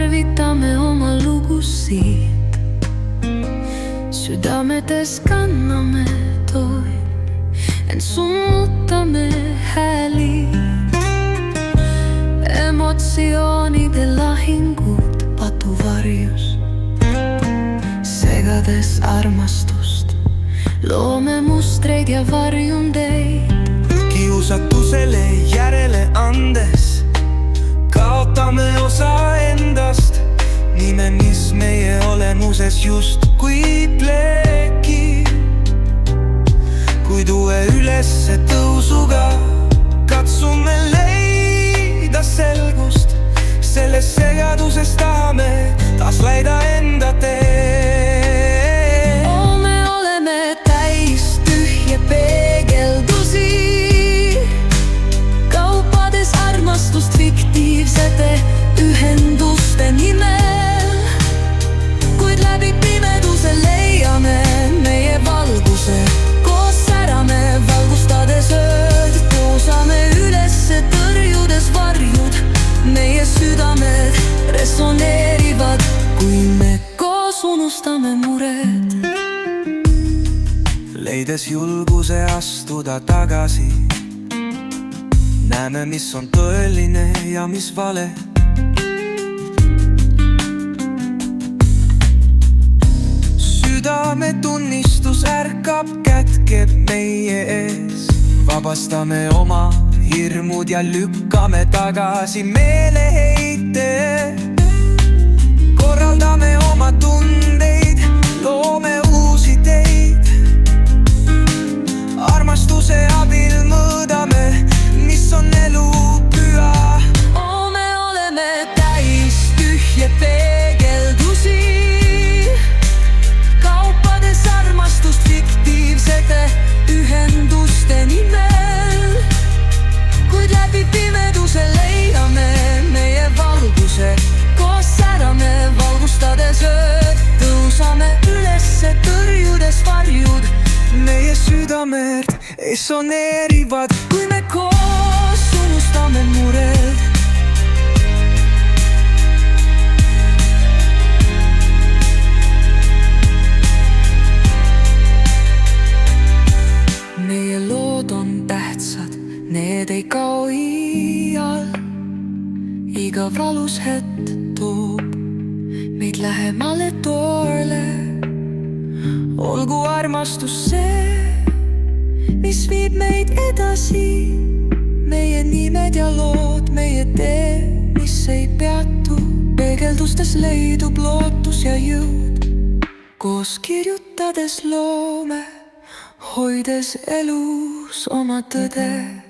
tarvitame oma lugusid, südametes kanname toim, ent summutame hääli. Emotsioonide lahingud patuvarjus, segades armastust, loome mustreid ja varjundeid. Kiusatusele järele andes kaotame osa endast, nime, mis meie olemuses justkui plekib. Kuid uue ülesse tõusuga katsume leida selgust, selles segaduses tahame taas leida enda tee. Me oleme täis tühje peegeldusi, kaupades armastust fiktiivsete ühenduste nimel. Kuid läbi pimeduse leiame meie valguse, koos särame valgustades ööd, tõusame ülesse tõrjudes varjud. Meie südamed resoneerivad, kui me koos unustame mured. Leides julguse astuda tagasi, näeme, mis on tõeline ja mis vale. Südametunnistus ärkab, kätkeb meie ees. Vabastame oma hirmud ja lükkame tagasi meeleheite. Korraldame oma tundeid, loome uusi teid. Armastuse abil mõõdame, mis on elu püha. Me oleme täis tühje peegeldusi, kaupades armastust fiktiivsete ühenduste nimel. Kuid läbi pimeduse leiame meie valguse, koos särame valgustades ööd, tõusame ülesse tõrjudes varjud. Meie südamed resoneerivad, kui me koos unustame mured. Meie lood on tähtsad, need ei kao iial. Iga valus hetk toob meid lähemale toole. Olgu armastus see, mis viib meid edasi. Meie nimed ja lood, meie tee, mis ei peatu. Peegeldustes leidub lootus ja jõud. Koos kirjutades loome, hoides elus oma tõde.